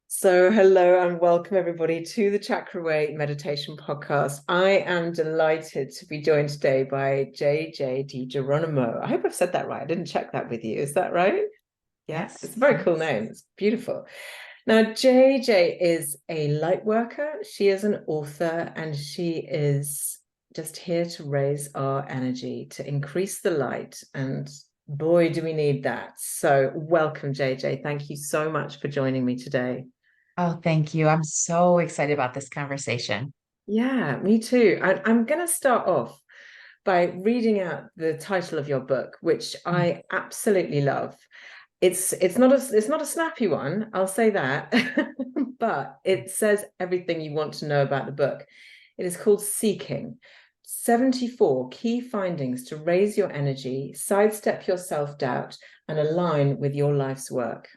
So, hello and welcome everybody to the Chakra Way Meditation Podcast. I am delighted to be joined today by JJ DeGeronimo. I hope I've said that right. I didn't check that with you. Is that right? Yes. It's a very cool name. It's beautiful. Now, JJ is a light worker. She is an author and she is just here to raise our energy, to increase the light. And boy, do we need that. So, welcome, JJ. Thank you so much for joining me today. Oh, thank you. I'm so excited about this conversation. Yeah, me too. I'm going to start off by reading out the title of your book, which Mm. I absolutely love. It's not a snappy one, I'll say that, but it says everything you want to know about the book. It is called Seeking: 74 Key Findings to Raise Your Energy, Sidestep Your Self-Doubt, and Align with Your Life's Work.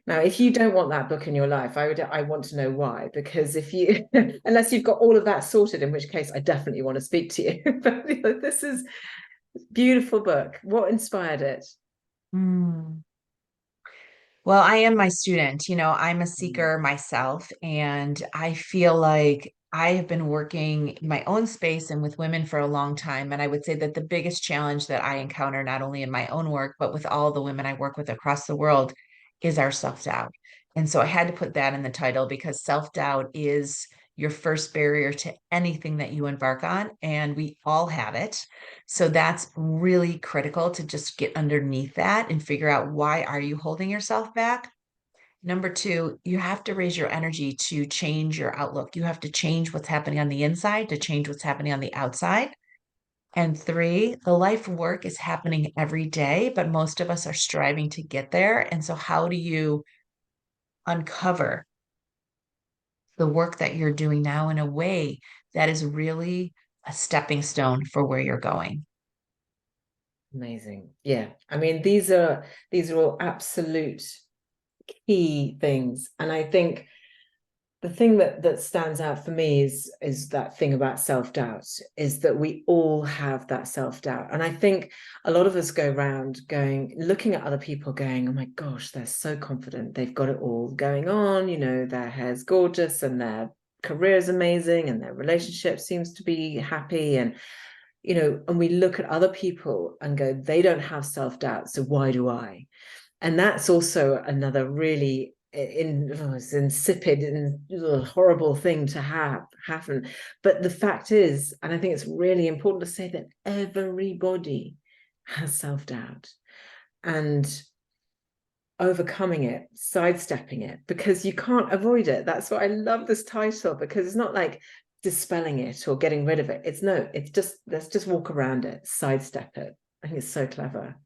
Now, if you don't want that book in your life, I want to know why, because if you unless you've got all of that sorted, in which case I definitely want to speak to you. But this is a beautiful book. What inspired it? Mm. Well, I am my student. I'm a seeker myself, and I feel like I have been working in my own space and with women for a long time. And I would say that the biggest challenge that I encounter, not only in my own work, but with all the women I work with across the world, is our self-doubt. And so I had to put that in the title because self-doubt is your first barrier to anything that you embark on, and we all have it. So that's really critical to just get underneath that and figure out, why are you holding yourself back? Number two, you have to raise your energy to change your outlook. You have to change what's happening on the inside to change what's happening on the outside. And three, the life work is happening every day, but most of us are striving to get there. And so, how do you uncover the work that you're doing now in a way that is really a stepping stone for where you're going? Amazing. Yeah. I mean, these are all absolute key things. And I think the thing that stands out for me is that thing about self-doubt, is that we all have that self-doubt. And I think a lot of us go around looking at other people going, oh my gosh, they're so confident, they've got it all going on, their hair's gorgeous and their career's amazing and their relationship seems to be happy, and we look at other people and go, they don't have self-doubt, so why do I? And that's also another really it's insipid and horrible thing to happen. But the fact is, and I think it's really important to say, that everybody has self-doubt, and overcoming it, sidestepping it, because you can't avoid it. That's why I love this title, because it's not like dispelling it or getting rid of it. It's just, let's just walk around it, sidestep it. I think it's so clever.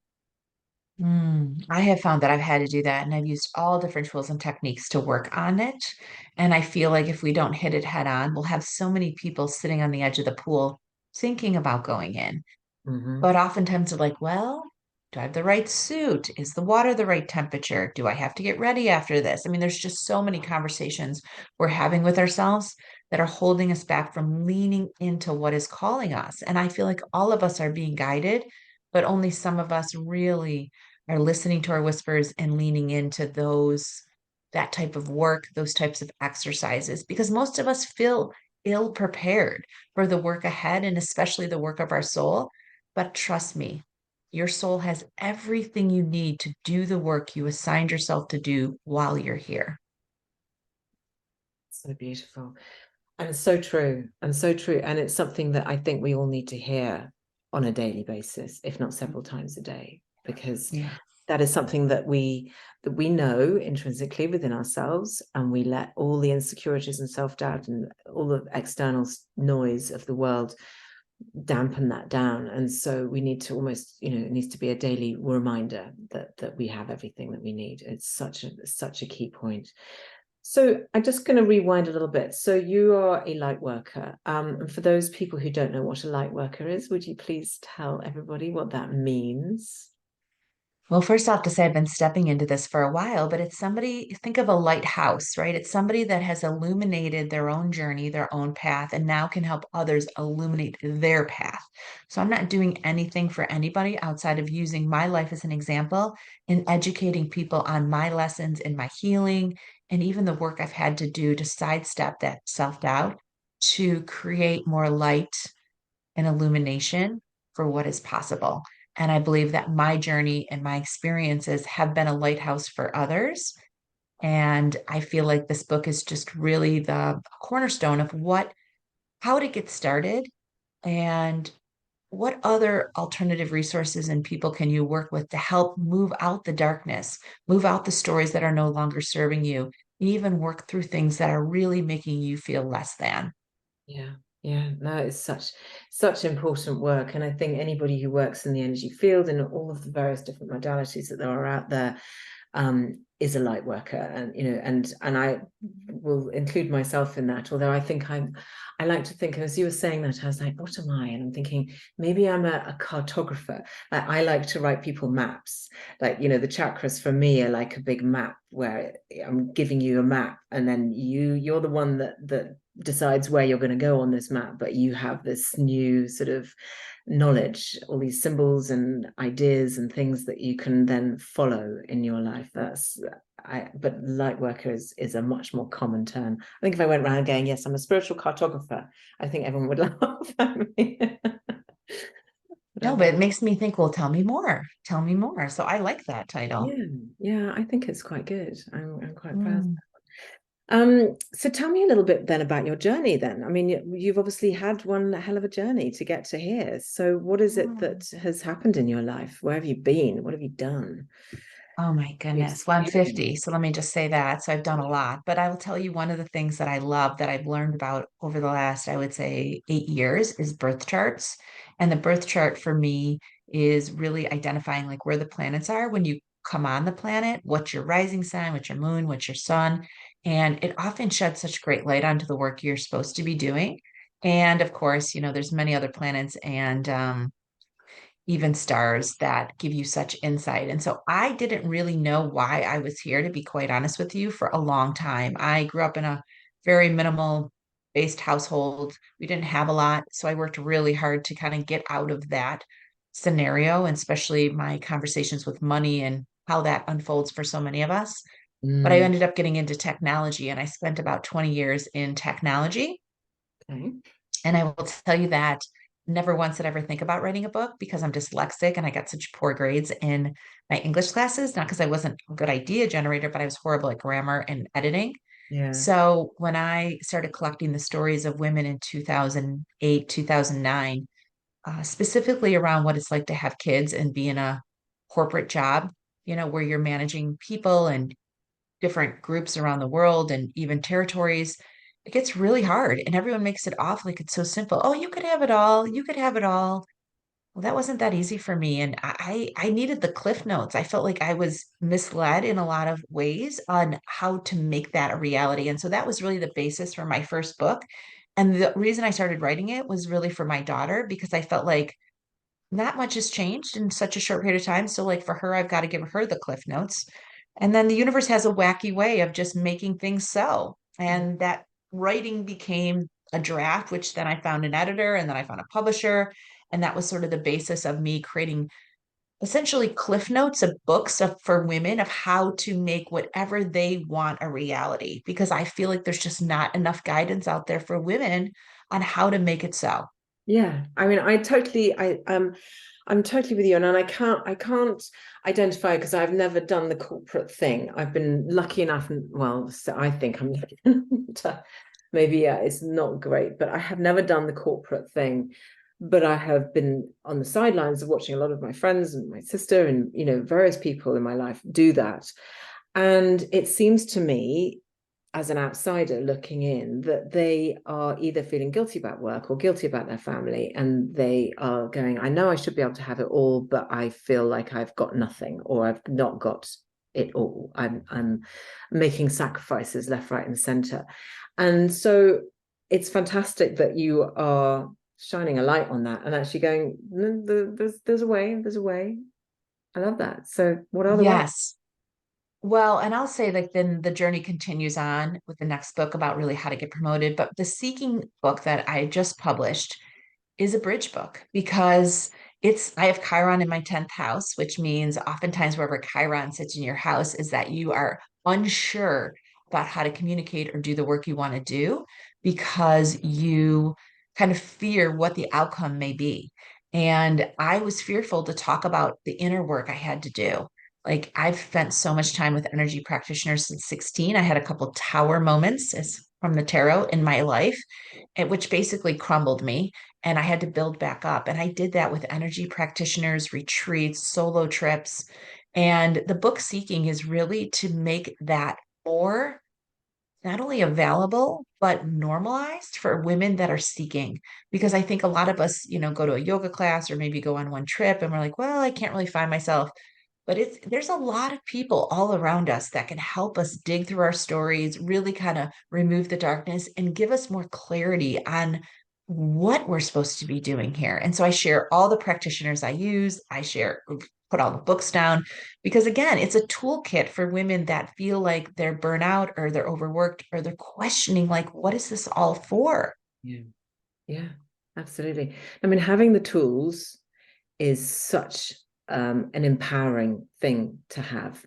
I have found that I've had to do that, and I've used all different tools and techniques to work on it. And I feel like if we don't hit it head on, we'll have so many people sitting on the edge of the pool thinking about going in. Mm-hmm. But oftentimes they're like, well, do I have the right suit? Is the water the right temperature? Do I have to get ready after this? I mean, there's just so many conversations we're having with ourselves that are holding us back from leaning into what is calling us. And I feel like all of us are being guided, but only some of us really are listening to our whispers and leaning into that type of work, those types of exercises, because most of us feel ill prepared for the work ahead, and especially the work of our soul. But trust me, your soul has everything you need to do the work you assigned yourself to do while you're here. So beautiful. And so true, and so true. And it's something that I think we all need to hear on a daily basis, if not several times a day, because Yeah. that is something that we know intrinsically within ourselves, and we let all the insecurities and self-doubt and all the external noise of the world dampen that down. And so we need to almost, it needs to be a daily reminder that we have everything that we need. It's such a key point. So I'm just going to rewind a little bit. So you are a light worker. And for those people who don't know what a light worker is, would you please tell everybody what that means? Well, first off, to say I've been stepping into this for a while, but it's somebody, think of a lighthouse, right? It's somebody that has illuminated their own journey, their own path, and now can help others illuminate their path. So I'm not doing anything for anybody outside of using my life as an example and educating people on my lessons and my healing, and even the work I've had to do to sidestep that self-doubt to create more light and illumination for what is possible. And I believe that my journey and my experiences have been a lighthouse for others. And I feel like this book is just really the cornerstone of how to get started and what other alternative resources and people can you work with to help move out the darkness, move out the stories that are no longer serving you, even work through things that are really making you feel less than. Yeah, yeah, no, it's such important work. And I think anybody who works in the energy field and all of the various different modalities that there are out there is a light worker. And and I will include myself in that, although I like to think, as you were saying that, I was like, what am I? And I'm thinking maybe I'm a cartographer. Like, I like to write people maps. Like, the chakras for me are like a big map where I'm giving you a map, and then you're the one that decides where you're going to go on this map, but you have this new sort of knowledge, all these symbols and ideas and things that you can then follow in your life. But light worker is a much more common term. I think if I went around going, yes, I'm a spiritual cartographer, I think everyone would laugh at me. No, but it makes me think, well, tell me more. Tell me more. So I like that title. Yeah, I think it's quite good. I'm quite proud. Mm. So tell me a little bit then about your journey then. I mean, you've obviously had one hell of a journey to get to here. So what is it that has happened in your life? Where have you been? What have you done? Oh my goodness. Well, I'm 50, so let me just say that. So I've done a lot, but I will tell you one of the things that I love that I've learned about over the last, I would say, 8 years is birth charts. And the birth chart for me is really identifying like where the planets are when you come on the planet, what's your rising sign, what's your moon, what's your sun. And it often sheds such great light onto the work you're supposed to be doing. And of course, there's many other planets and even stars that give you such insight. And so I didn't really know why I was here, to be quite honest with you, for a long time. I grew up in a very minimal based household. We didn't have a lot. So I worked really hard to kind of get out of that scenario, and especially my conversations with money and how that unfolds for so many of us. But I Mm, ended up getting into technology and I spent about 20 years in technology. okay. And I will tell you that never once did I ever think about writing a book because I'm dyslexic and I got such poor grades in my English classes, not because I wasn't a good idea generator, but I was horrible at grammar and editing. Yeah. So when I started collecting the stories of women in 2008, 2009, specifically around what it's like to have kids and be in a corporate job, where you're managing people and different groups around the world and even territories, it gets really hard. And everyone makes it off like it's so simple. Oh, you could have it all. You could have it all. Well, that wasn't that easy for me. And I needed the cliff notes. I felt like I was misled in a lot of ways on how to make that a reality. And so that was really the basis for my first book. And the reason I started writing it was really for my daughter, because I felt like not much has changed in such a short period of time. So, like for her, I've got to give her the cliff notes. And then the universe has a wacky way of just making things so. And that writing became a draft, which then I found an editor and then I found a publisher. And that was sort of the basis of me creating essentially cliff notes of books for women of how to make whatever they want a reality. Because I feel like there's just not enough guidance out there for women on how to make it so. Yeah, I mean, I'm totally with you, and I can't identify because I've never done the corporate thing. I've been lucky enough, and well, so I think I'm lucky to, maybe it's not great, but I have never done the corporate thing. But I have been on the sidelines of watching a lot of my friends and my sister and various people in my life do that. And it seems to me, as an outsider looking in, that they are either feeling guilty about work or guilty about their family, and they are going, I know I should be able to have it all, but I feel like I've got nothing, or I've not got it all. I'm making sacrifices left, right, and center. And so it's fantastic that you are shining a light on that and actually going, there's a way, there's a way. I love that. So what are the ways? Yes. Well, and I'll say like then the journey continues on with the next book about really how to get promoted. But the Seeking book that I just published is a bridge book because I have Chiron in my 10th house, which means oftentimes wherever Chiron sits in your house is that you are unsure about how to communicate or do the work you want to do because you kind of fear what the outcome may be. And I was fearful to talk about the inner work I had to do. Like I've spent so much time with energy practitioners since 16. I had a couple tower moments as from the tarot in my life, which basically crumbled me. And I had to build back up. And I did that with energy practitioners, retreats, solo trips. And the book Seeking is really to make that more not only available, but normalized for women that are seeking. Because I think a lot of us, go to a yoga class or maybe go on one trip and we're like, well, I can't really find myself. But there's a lot of people all around us that can help us dig through our stories, really kind of remove the darkness and give us more clarity on what we're supposed to be doing here. And so I share all the practitioners I use. Put all the books down because again, it's a toolkit for women that feel like they're burnout or they're overworked or they're questioning like, what is this all for? Yeah. Yeah, absolutely. I mean, having the tools is such an empowering thing to have.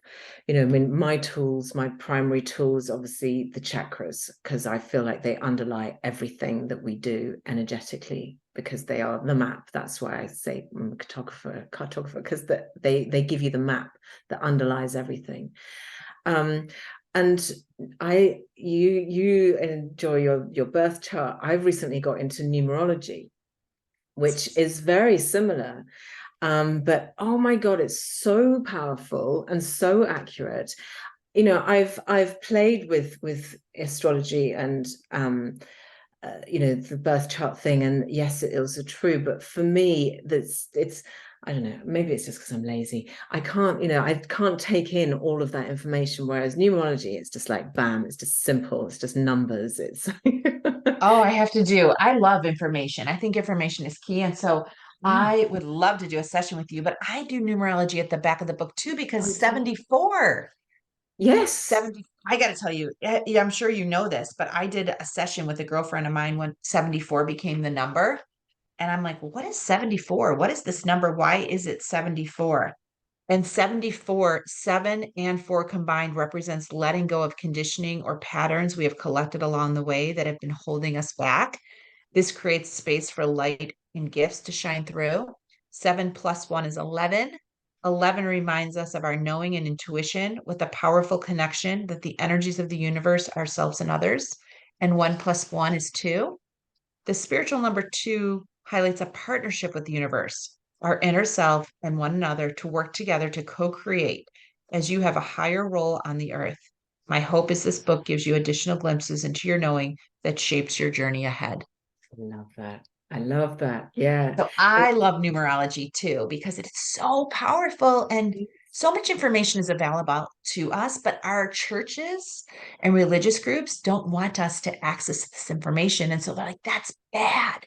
I mean, my primary tools, obviously the chakras, because I feel like they underlie everything that we do energetically, because they are the map. That's why I say I'm a cartographer, because they give you the map that underlies everything. And you enjoy your birth chart. I've recently got into numerology, which is very similar. But oh my God, it's so powerful and so accurate. I've played with astrology and the birth chart thing, and yes, it was true. But for me, it's I don't know, maybe it's just because I'm lazy. I can't take in all of that information. Whereas numerology, it's just like bam, it's just simple, it's just numbers. It's Oh, I love information. I think information is key. And so yeah. I would love to do a session with you, but I do numerology at the back of the book too, because Okay. 74, Yes. 70, I got to tell you, I'm sure you know this, but I did a session with a girlfriend of mine when 74 became the number. And I'm like, what is 74? What is this number? Why is it 74? And 74, 7 and 4 combined represents letting go of conditioning or patterns we have collected along the way that have been holding us back. This creates space for light and gifts to shine through. 7 plus 1 is 11. 11 reminds us of our knowing and intuition with a powerful connection that the energies of the universe, ourselves, and others. And 1 plus 1 is 2. The spiritual number 2 highlights a partnership with the universe, our inner self, and one another to work together to co create as you have a higher role on the earth. My hope is this book gives you additional glimpses into your knowing that shapes your journey ahead. I love that. I love that. Yeah. So I love numerology too because it's so powerful and so much information is available to us, but our churches and religious groups don't want us to access this information. And so they're like, that's bad.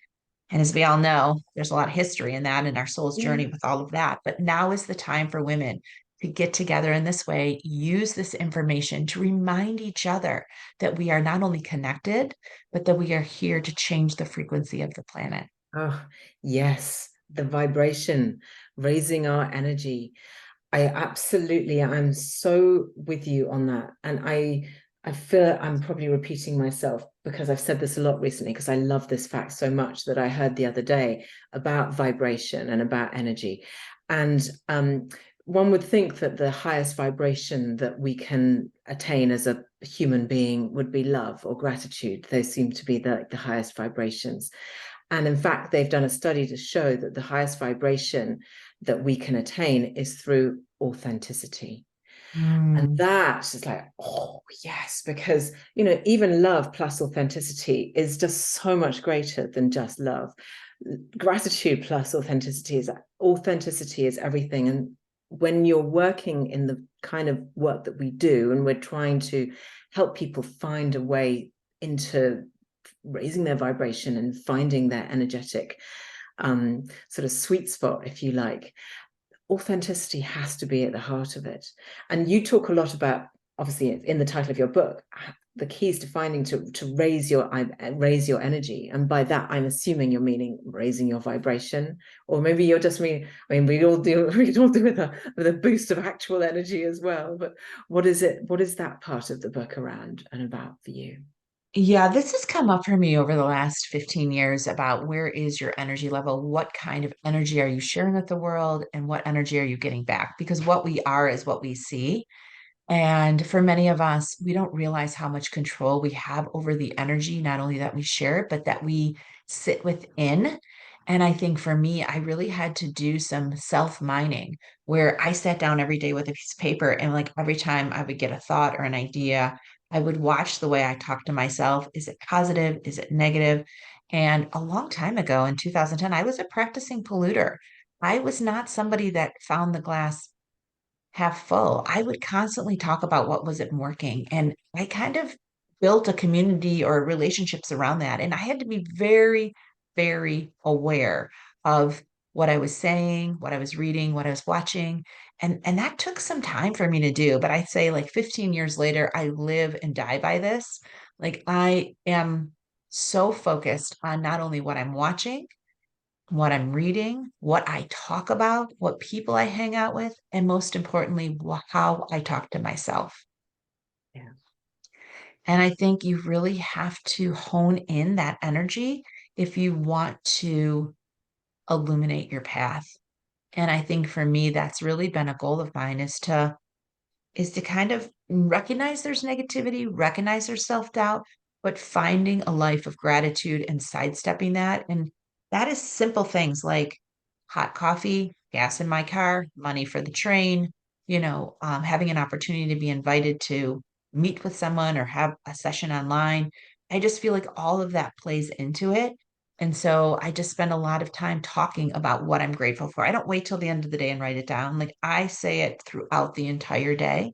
And as we all know, there's a lot of history in that and our soul's journey Yeah. with all of that. But now is the time for women to get together in this way, use this information to remind each other that we are not only connected, but that we are here to change the frequency of the planet. Oh, yes. The vibration, raising our energy. I'm so with you on that. And I feel I'm probably repeating myself because I've said this a lot recently because I love this fact so much that I heard the other day about vibration and about energy. And one would think that the highest vibration that we can attain as a human being would be love or gratitude. Those seem to be the highest vibrations. And in fact, they've done a study to show that the highest vibration that we can attain is through authenticity. And Mm. that is like, oh, yes, because, even love plus authenticity is just so much greater than just love. Gratitude plus authenticity is everything. And when you're working in the kind of work that we do, and we're trying to help people find a way into raising their vibration and finding their energetic sort of sweet spot, if you like, authenticity has to be at the heart of it. And you talk a lot about, obviously in the title of your book, the keys to finding to raise your energy. And by that, I'm assuming you're meaning raising your vibration, or maybe you're just meaning, I mean, we all do with a boost of actual energy as well. But what is that part of the book around and about for you? Yeah, this has come up for me over the last 15 years about where is your energy level? What kind of energy are you sharing with the world? And what energy are you getting back? Because what we are is what we see. And for many of us, we don't realize how much control we have over the energy, not only that we share, but that we sit within. And I think for me, I really had to do some self-mining where I sat down every day with a piece of paper and like every time I would get a thought or an idea, I would watch the way I talk to myself. Is it positive? Is it negative? And a long time ago in 2010, I was a practicing polluter. I was not somebody that found the glass half full. I would constantly talk about what wasn't working. And I kind of built a community or relationships around that. And I had to be very, very aware of what I was saying, what I was reading, what I was watching. And that took some time for me to do. But I'd say like 15 years later, I live and die by this. Like I am so focused on not only what I'm watching, what I'm reading, what I talk about, what people I hang out with, and most importantly, how I talk to myself. Yeah. And I think you really have to hone in that energy if you want to illuminate your path. And I think for me, that's really been a goal of mine is to kind of recognize there's negativity, recognize there's self-doubt, but finding a life of gratitude and sidestepping that. And that is simple things like hot coffee, gas in my car, money for the train, having an opportunity to be invited to meet with someone or have a session online. I just feel like all of that plays into it. And so I just spend a lot of time talking about what I'm grateful for. I don't wait till the end of the day and write it down. Like I say it throughout the entire day.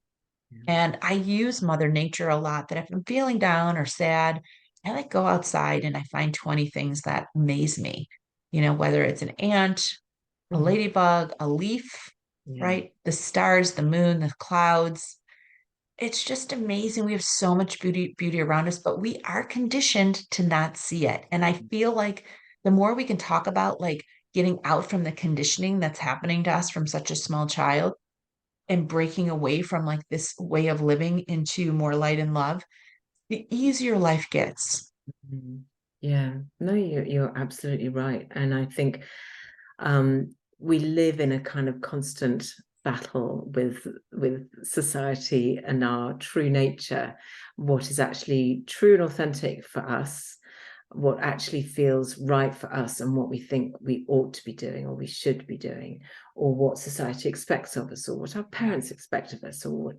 Yeah. And I use Mother Nature a lot that if I'm feeling down or sad, I like go outside and I find 20 things that amaze me. Whether it's an ant, a Mhm. ladybug, a leaf, Yeah. right? The stars, the moon, the clouds. It's just amazing. We have so much beauty around us, but we are conditioned to not see it. And I feel like the more we can talk about like getting out from the conditioning that's happening to us from such a small child and breaking away from like this way of living into more light and love, the easier life gets. Mhm. Yeah, no, you're absolutely right. And I think we live in a kind of constant battle with society and our true nature, what is actually true and authentic for us, what actually feels right for us, and what we think we ought to be doing or we should be doing, or what society expects of us, or what our parents expect of us, or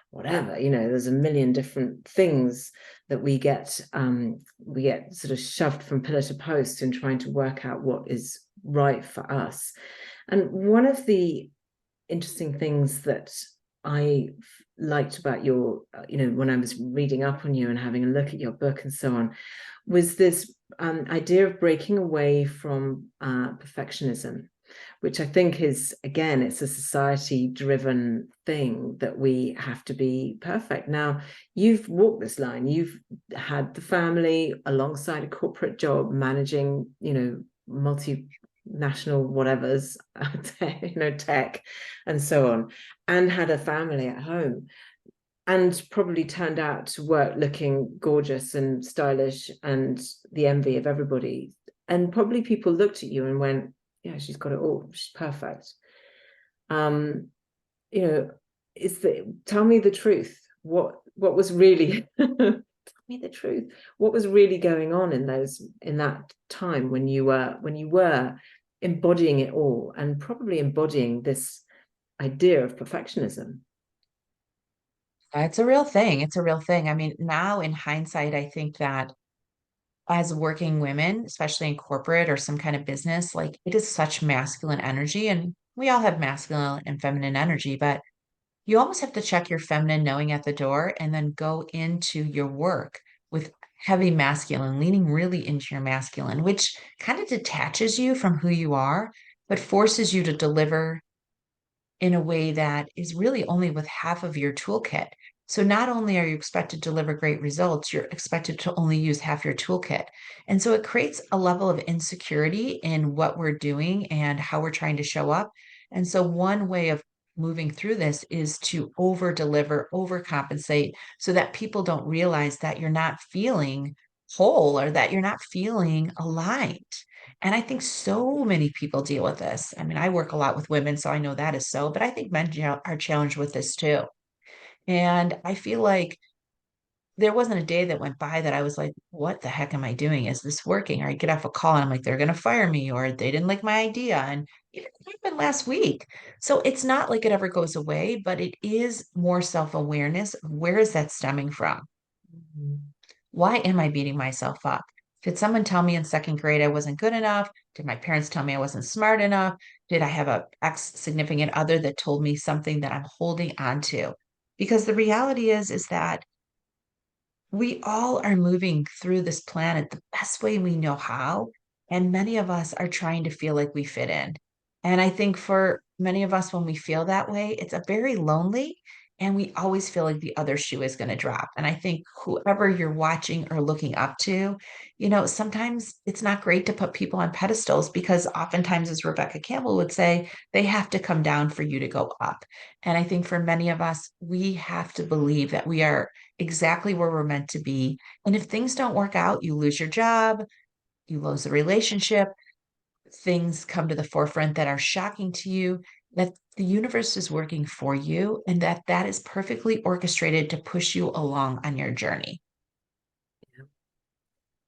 whatever. There's a million different things that we get sort of shoved from pillar to post in trying to work out what is right for us. And one of the interesting things that I liked about your, when I was reading up on you and having a look at your book and so on, was this idea of breaking away from perfectionism, which I think is, again, it's a society-driven thing that we have to be perfect. Now, you've walked this line. You've had the family alongside a corporate job, managing, multinational whatevers, tech, and so on, and had a family at home, and probably turned out to work looking gorgeous and stylish and the envy of everybody. And probably people looked at you and went, yeah, she's got it all. She's perfect. Um, you know, tell me the truth. What was really tell me the truth. What was really going on in that time when you were embodying it all and probably embodying this idea of perfectionism? It's a real thing. It's a real thing. I mean, now in hindsight, I think that as working women, especially in corporate or some kind of business, like it is such masculine energy. And we all have masculine and feminine energy, but you almost have to check your feminine knowing at the door and then go into your work with heavy masculine, leaning really into your masculine, which kind of detaches you from who you are, but forces you to deliver in a way that is really only with half of your toolkit. So not only are you expected to deliver great results, you're expected to only use half your toolkit. And so it creates a level of insecurity in what we're doing and how we're trying to show up. And so one way of moving through this is to over deliver, overcompensate so that people don't realize that you're not feeling whole or that you're not feeling aligned. And I think so many people deal with this. I mean, I work a lot with women, so I know that is so, but I think men are challenged with this too. And I feel like there wasn't a day that went by that I was like, what the heck am I doing? Is this working? Or I get off a call and I'm like, they're going to fire me or they didn't like my idea. And it happened last week. So it's not like it ever goes away, but it is more self-awareness. Where is that stemming from? Mhm. Why am I beating myself up? Did someone tell me in second grade I wasn't good enough? Did my parents tell me I wasn't smart enough? Did I have a ex significant other that told me something that I'm holding on to? Because the reality is that we all are moving through this planet the best way we know how. And many of us are trying to feel like we fit in. And I think for many of us, when we feel that way, it's a very lonely and we always feel like the other shoe is going to drop. And I think whoever you're watching or looking up to, sometimes it's not great to put people on pedestals because oftentimes, as Rebecca Campbell would say, they have to come down for you to go up. And I think for many of us, we have to believe that we are exactly where we're meant to be. And if things don't work out, you lose your job, you lose the relationship, things come to the forefront that are shocking to you, that the universe is working for you and that is perfectly orchestrated to push you along on your journey.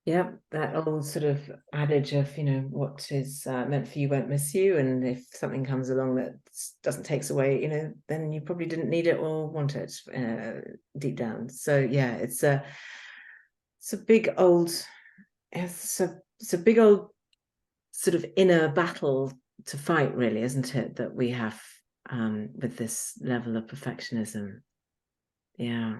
Yeah, that old sort of adage of, what is meant for you won't miss you. And if something comes along that doesn't take away, then you probably didn't need it or want it deep down. So yeah, it's a big old, it's a big old sort of inner battle to fight, really, isn't it? That we have with this level of perfectionism. Yeah.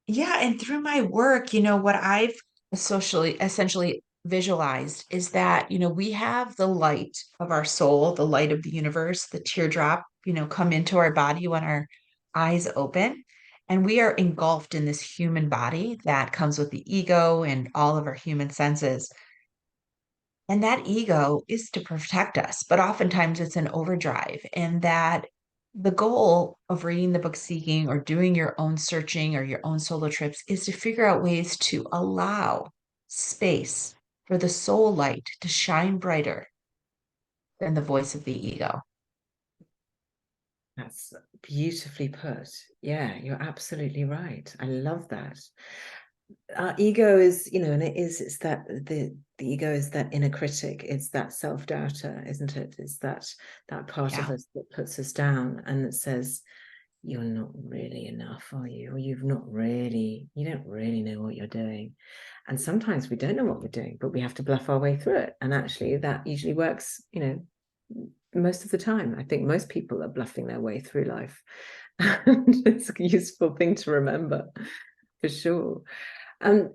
Yeah, and through my work, what I've socially essentially visualized is that, we have the light of our soul, the light of the universe, the teardrop, come into our body when our eyes open. And we are engulfed in this human body that comes with the ego and all of our human senses. And that ego is to protect us, but oftentimes it's an overdrive. And that the goal of reading the book Seeking or doing your own searching or your own solo trips is to figure out ways to allow space for the soul light to shine brighter than the voice of the ego. That's beautifully put. Yeah, you're absolutely right. I love that. Our ego is, and it's that the ego is that inner critic, it's that self-doubter, isn't it? It's that part of Yeah. us that puts us down and that says, you're not really enough, are you? Or you don't really know what you're doing. And sometimes we don't know what we're doing, but we have to bluff our way through it. And actually that usually works, most of the time. I think most people are bluffing their way through life. And it's a useful thing to remember for sure. And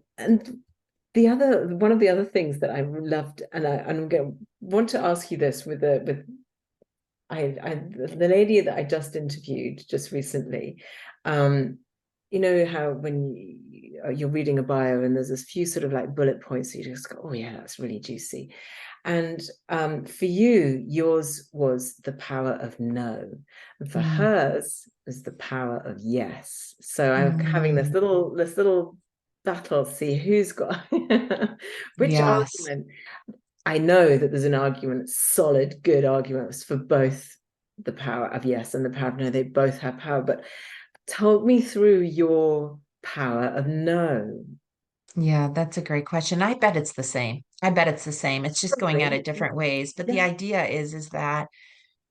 one of the other things that I loved, and I'm going to want to ask you this with the lady that I just interviewed just recently. You know how when you're reading a bio and there's a few sort of like bullet points, you just go, oh yeah, that's really juicy. And for you, yours was the power of no, and for Mm, hers was the power of yes. So I'm having mm, this little battle to see who's got which yes. argument. I know that there's an argument, solid, good arguments for both the power of yes and the power of no. They both have power, but talk me through your power of no. Yeah, that's a great question. I bet it's the same. I bet it's the same. It's just going at Probably. it different ways. But the Yeah. idea is that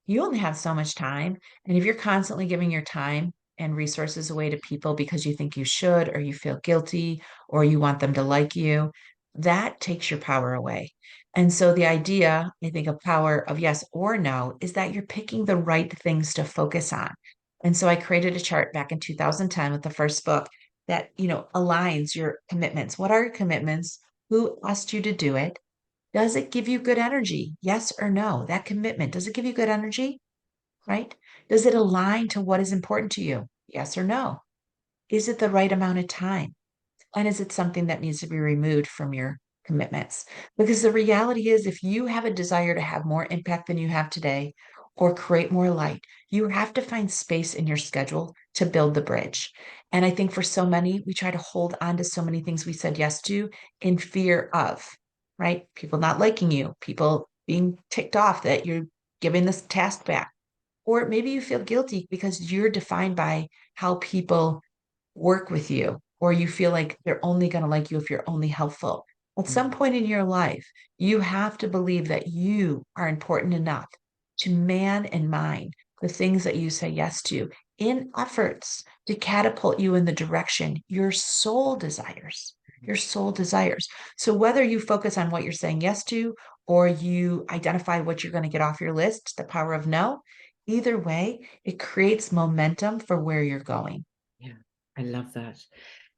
you only have so much time. And if you're constantly giving your time and resources away to people because you think you should, or you feel guilty, or you want them to like you, that takes your power away. And so the idea, I think, of power of yes or no is that you're picking the right things to focus on. And so I created a chart back in 2010 with the first book that, aligns your commitments. What are your commitments? Who asked you to do it? Does it give you good energy? Yes or no? That commitment, does it give you good energy? Right? Does it align to what is important to you? Yes or no? Is it the right amount of time? And is it something that needs to be removed from your commitments? Because the reality is, if you have a desire to have more impact than you have today or create more light, you have to find space in your schedule to build the bridge. And I think for so many, we try to hold on to so many things we said yes to in fear of, right? People not liking you, people being ticked off that you're giving this task back. Or maybe you feel guilty because you're defined by how people work with you, or you feel like they're only going to like you if you're only helpful. At some Mm. point in your life, you have to believe that you are important enough to man and mind the things that you say yes to in efforts to catapult you in the direction your soul desires. Your soul desires. So, whether you focus on what you're saying yes to, or you identify what you're going to get off your list, the power of no, either way, it creates momentum for where you're going. Yeah, I love that.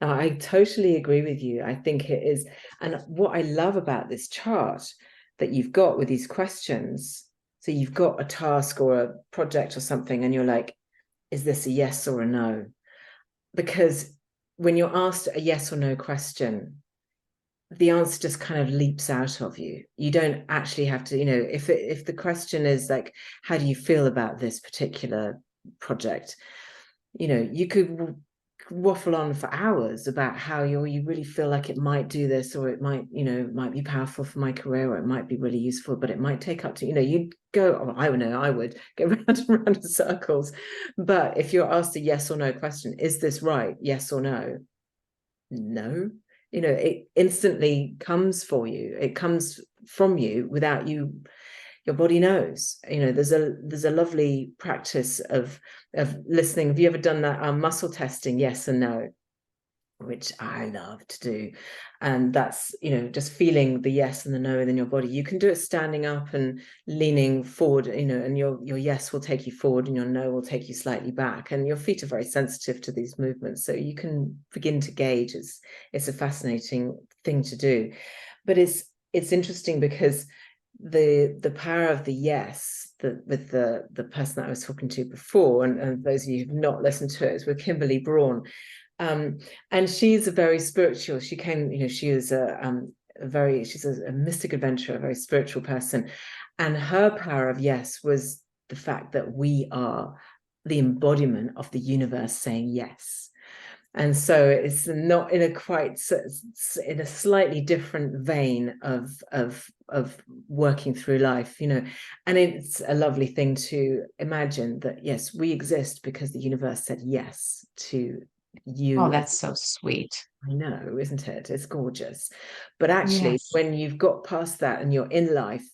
No, I totally agree with you. I think it is. And what I love about this chart that you've got with these questions, so you've got a task or a project or something, and you're like, is this a yes or a no? Because when you're asked a yes or no question, the answer just kind of leaps out of you. You don't actually have to, if the question is like, how do you feel about this particular project? You could waffle on for hours about how you really feel like it might do this, or it might, might be powerful for my career, or it might be really useful, but it might take up to, you'd go, oh, I don't know, I would go round and round in circles. But if you're asked a yes or no question, is this right? Yes or no? No. It instantly comes for you. It comes from you without you. Your body knows. There's a lovely practice of listening. Have you ever done that muscle testing, yes and no, which I love to do? And that's, just feeling the yes and the no within your body. You can do it standing up and leaning forward, and your yes will take you forward and your no will take you slightly back, and your feet are very sensitive to these movements, so you can begin to gauge. It's a fascinating thing to do. But it's interesting because the power of the yes, with the person that I was talking to before, and those of you who've not listened to it, is with Kimberly Braun. And she's a very spiritual. She came, she was she's a mystic adventurer, a very spiritual person. And her power of yes was the fact that we are the embodiment of the universe saying yes. And so it's not in a slightly different vein of working through life, and it's a lovely thing to imagine that, yes, we exist because the universe said yes to Oh, you. that's so sweet. I know, isn't it? It's gorgeous. But actually, Yes. when you've got past that and you're in life,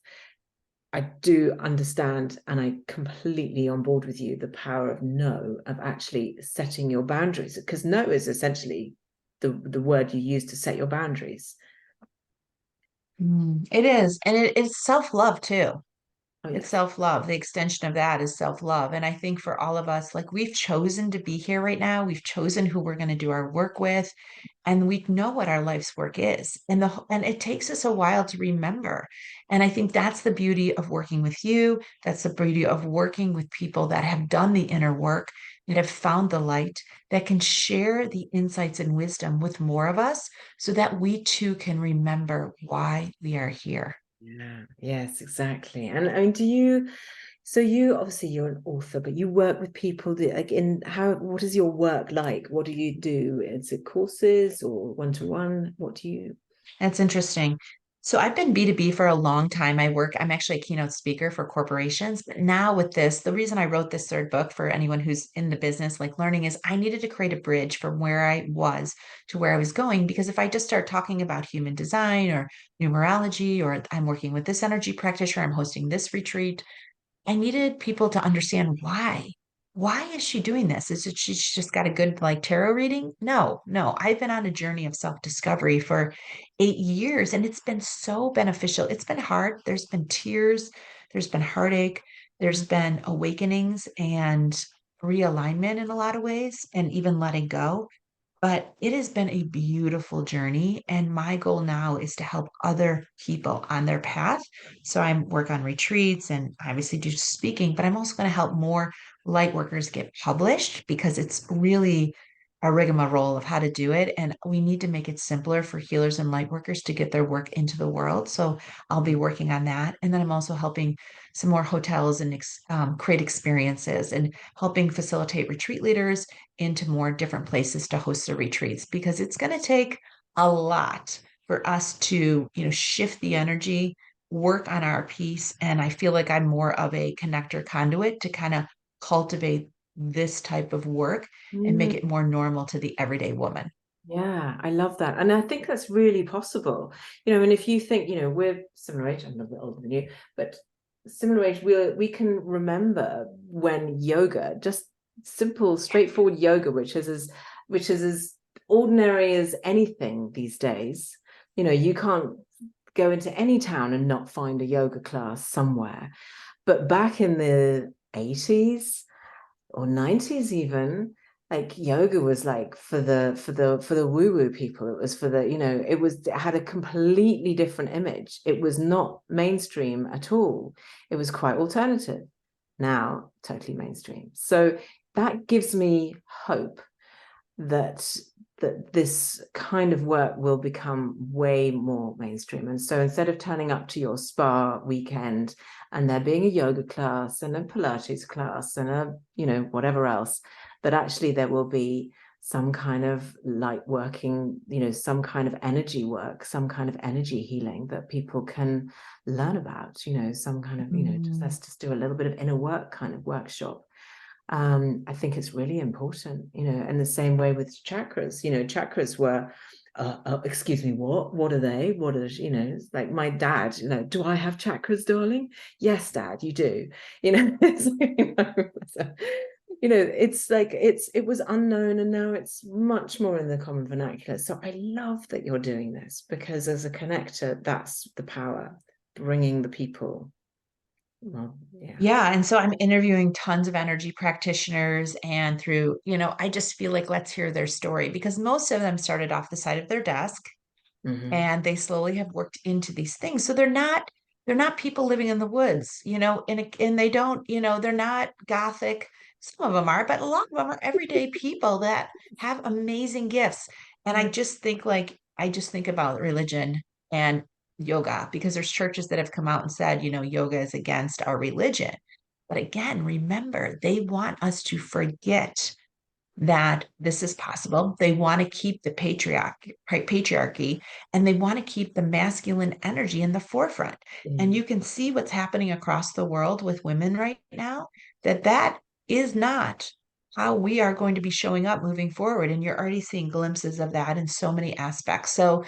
I do understand, and I completely on board with you, the power of no, of actually setting your boundaries, because no is essentially the word you use to set your boundaries. It is. And it's self-love too. Oh It's yeah. self-love. The extension of that is self-love. And I think for all of us, like we've chosen to be here right now. We've chosen who we're going to do our work with, and we know what our life's work is. And it takes us a while to remember. And I think that's the beauty of working with you. That's the beauty of working with people that have done the inner work, that have found the light, that can share the insights and wisdom with more of us so that we too can remember why we are here. Yeah, yes, exactly. And I mean, obviously you're an author, but you work with people like what is your work like? What do you do? Is it courses or one-to-one? What do you? That's interesting. So I've been B2B for a long time. I'm actually a keynote speaker for corporations. But now with this, the reason I wrote this third book for anyone who's in the business, like learning, is I needed to create a bridge from where I was to where I was going. Because if I just start talking about human design or numerology, or I'm working with this energy practitioner, I'm hosting this retreat, I needed people to understand why. Why is she doing this? Is it she's just got a good like tarot reading? No, no. I've been on a journey of self-discovery for 8 years, and it's been so beneficial. It's been hard. There's been tears, there's been heartache, there's been awakenings and realignment in a lot of ways, and even letting go. but it has been a beautiful journey. And my goal now is to help other people on their path. So I work on retreats and obviously do speaking, but I'm also going to help more light workers get published because it's really a rigmarole of how to do it. And we need to make it simpler for healers and light workers to get their work into the world. So I'll be working on that. And then I'm also helping some more hotels and create experiences and helping facilitate retreat leaders into more different places to host the retreats because it's going to take a lot for us to, shift the energy, work on our piece. And I feel like I'm more of a connector conduit to kind of cultivate this type of work and make Mm. it more normal to the everyday woman. Yeah, I love that. And I think that's really possible. And if you think, we're similar age, I'm a little bit older than you, but similar age, we can remember when yoga, just simple, straightforward yoga, which is as ordinary as anything these days. You can't go into any town and not find a yoga class somewhere. But back in the 80s or 90s even, like yoga was like for the woo-woo people. It was for the, it had a completely different image. It was not mainstream at all. It was quite alternative. Now totally mainstream. So that gives me hope that this kind of work will become way more mainstream. And so instead of turning up to your spa weekend and there being a yoga class and a Pilates class and a, whatever else, that actually there will be some kind of light working, some kind of energy work, some kind of energy healing that people can learn about, some kind of, let's just do a little bit of inner work kind of workshop. I think it's really important, and the same way with chakras. Chakras were, excuse me, what are they? What are, it's like my dad, do I have chakras, darling? Yes, Dad, you do. It's it's like it was unknown and now it's much more in the common vernacular. So I love that you're doing this because as a connector, that's the power, bringing the people. Well, yeah. Yeah. And so I'm interviewing tons of energy practitioners and through, I just feel like let's hear their story because most of them started off the side of their desk Mm-hmm. and they slowly have worked into these things. So they're not people living in the woods, and they don't, they're not gothic. Some of them are, but a lot of them are everyday people that have amazing gifts. And I just think about religion and yoga because there's churches that have come out and said, yoga is against our religion. But again, remember, they want us to forget that this is possible. They want to keep the patriarchy and they want to keep the masculine energy in the forefront. Yeah. And you can see what's happening across the world with women right now, that is not how we are going to be showing up moving forward. And you're already seeing glimpses of that in so many aspects. So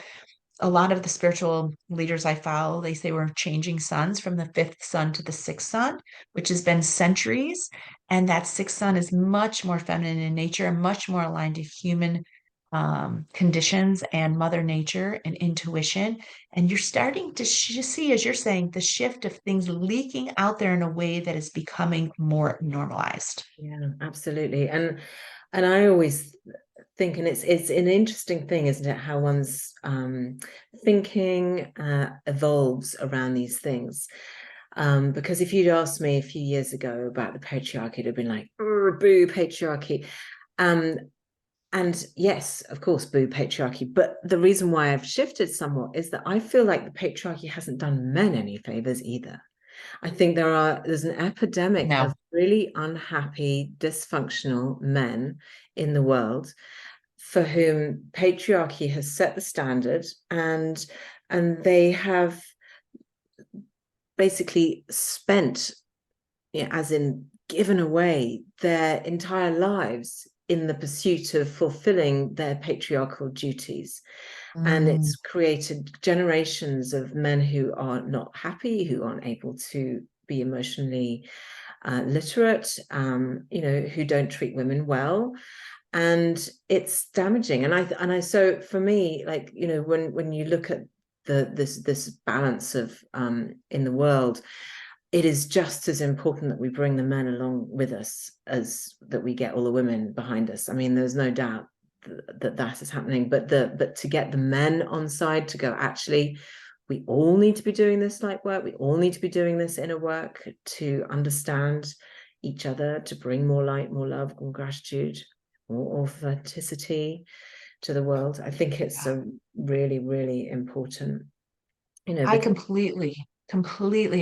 a lot of the spiritual leaders I follow, they say we're changing suns from the fifth sun to the sixth sun, which has been centuries. And that sixth sun is much more feminine in nature and much more aligned to human conditions and Mother Nature and intuition. And you're starting to see, as you're saying, the shift of things leaking out there in a way that is becoming more normalized. Yeah, absolutely. And I always think, and it's an interesting thing, isn't it, how one's thinking evolves around these things. Because if you'd asked me a few years ago about the patriarchy, it'd have been like, boo, patriarchy. And yes, of course, boo patriarchy. But the reason why I've shifted somewhat is that I feel like the patriarchy hasn't done men any favors either. I think there's an epidemic No. of really unhappy, dysfunctional men in the world for whom patriarchy has set the standard, and they have basically spent, as in given away their entire lives in the pursuit of fulfilling their patriarchal duties. And Mm, it's created generations of men who are not happy, who aren't able to be emotionally literate, who don't treat women well. And it's damaging. So for me, like, when you look at this balance of in the world, it is just as important that we bring the men along with us as that we get all the women behind us. I mean, there's no doubt that is happening, but to get the men on side to go, actually, we all need to be doing this light work. We all need to be doing this inner work to understand each other, to bring more light, more love, more gratitude, more authenticity to the world. I think it's a really, really important, I completely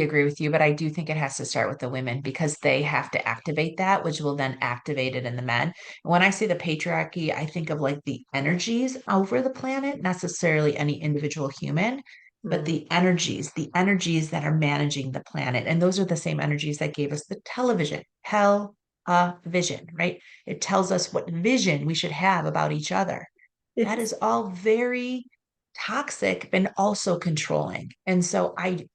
agree with you, but I do think it has to start with the women because they have to activate that, which will then activate it in the men. When I say the patriarchy, I think of like the energies over the planet, not necessarily any individual human, but the energies that are managing the planet. And those are the same energies that gave us the television, vision, right? It tells us what vision we should have about each other. Yes. That is all very toxic and also controlling. And so I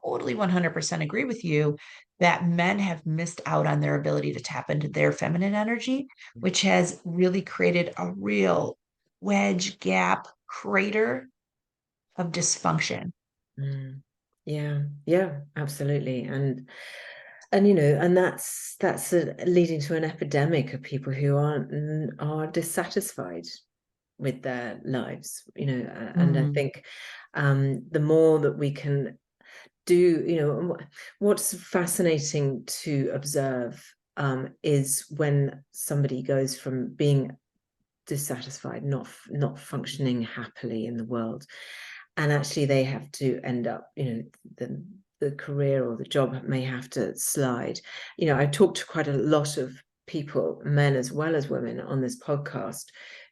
totally 100% agree with you that men have missed out on their ability to tap into their feminine energy, which has really created a real wedge gap crater of dysfunction. Yeah, absolutely. And and that's leading to an epidemic of people who are dissatisfied with their lives, and I think the more that we can do, what's fascinating to observe is when somebody goes from being dissatisfied, not functioning happily in the world, and actually they have to end up, the career or the job may have to slide. I talked to quite a lot of people, men as well as women, on this podcast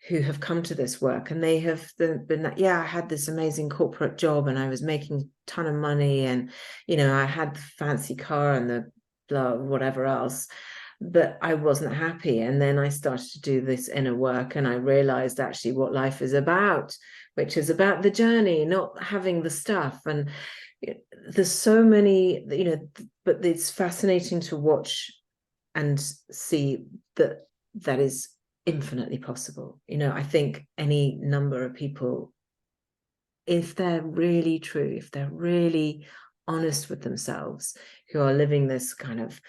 who have come to this work, and they have been like, yeah, I had this amazing corporate job and I was making a ton of money, and I had the fancy car and the blah whatever else, but I wasn't happy. And then I started to do this inner work, and I realized actually what life is about, which is about the journey, not having the stuff. And there's so many, but it's fascinating to watch and see that is infinitely possible. I think any number of people, if they're really true, if they're really honest with themselves, who are living this kind of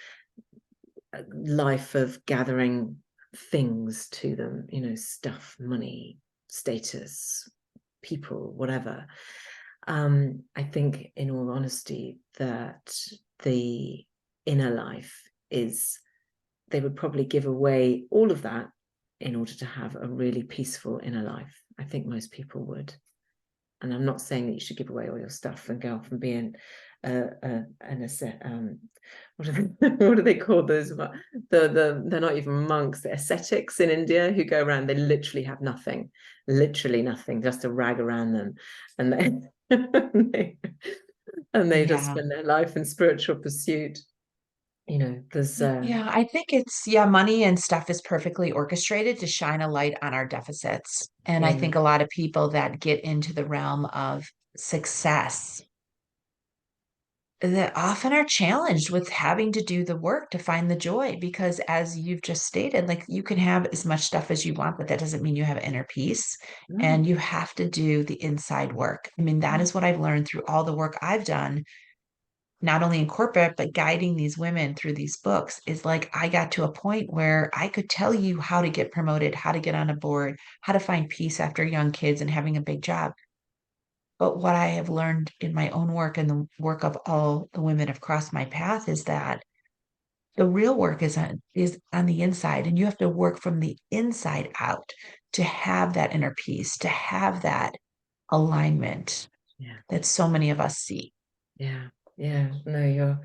life of gathering things to them, stuff, money, status, people, whatever. I think, in all honesty, that the inner life they would probably give away all of that in order to have a really peaceful inner life. I think most people would. And I'm not saying that you should give away all your stuff and go off and be what do they call those? They're not even monks, they're ascetics in India who go around, they literally have nothing, just a rag around them, and they just spend their life in spiritual pursuit. There's I think it's money and stuff is perfectly orchestrated to shine a light on our deficits. And I think a lot of people that get into the realm of success that often are challenged with having to do the work to find the joy, because as you've just stated, like, you can have as much stuff as you want, but that doesn't mean you have inner peace. And you have to do the inside work. I mean, that is what I've learned through all the work I've done, not only in corporate, but guiding these women through these books. Is like, I got to a point where I could tell you how to get promoted, how to get on a board, how to find peace after young kids and having a big job. But what I have learned in my own work and the work of all the women have crossed my path is that the real work is on the inside, and you have to work from the inside out to have that inner peace, to have that alignment that so many of us see. No,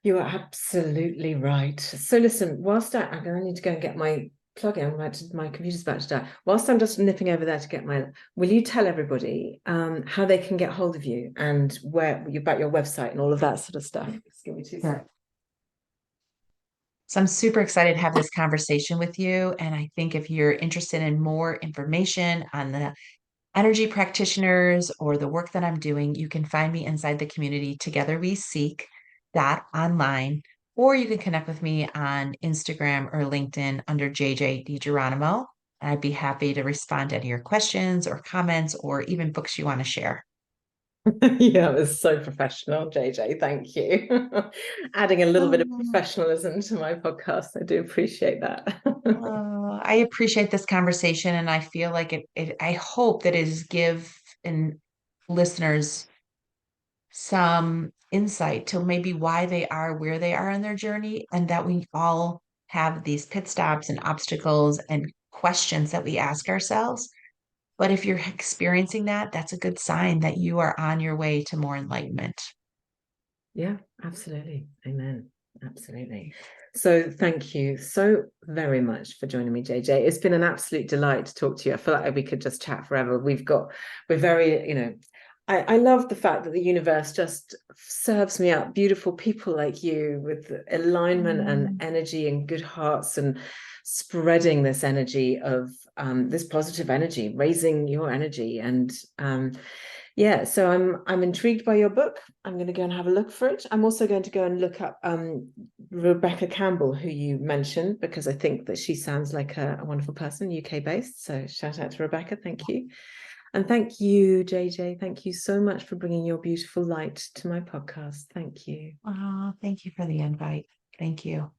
you're absolutely right. So listen, whilst I'm going to need to go and get my plug in, my computer's about to die. Whilst I'm just nipping over there to get will you tell everybody how they can get hold of you and about your website and all of that sort of stuff? Just give me 2 seconds. So I'm super excited to have this conversation with you. And I think if you're interested in more information on the energy practitioners or the work that I'm doing, you can find me inside the community Together We Seek .online, or you can connect with me on Instagram or LinkedIn under JJ DeGeronimo. I'd be happy to respond to any of your questions or comments or even books you want to share. Yeah, it was so professional, JJ. Thank you. Adding a little bit of professionalism to my podcast. I do appreciate that. I appreciate this conversation, and I feel like I hope that it is give and listeners some insight to maybe why they are where they are in their journey, and that we all have these pit stops and obstacles and questions that we ask ourselves. But if you're experiencing that, that's a good sign that you are on your way to more enlightenment. Yeah, absolutely. Amen. Absolutely. So thank you so very much for joining me, JJ. It's been an absolute delight to talk to you. I feel like we could just chat forever. We're very, I love the fact that the universe just serves me up beautiful people like you with alignment and energy and good hearts, and spreading this energy of this positive energy, raising your energy. And yeah, so I'm intrigued by your book. I'm going to go and have a look for it. I'm also going to go and look up Rebecca Campbell, who you mentioned, because I think that she sounds like a wonderful person, UK based. So shout out to Rebecca. Thank you. And thank you, JJ. Thank you so much for bringing your beautiful light to my podcast. Thank you. Oh, thank you for the invite. Thank you.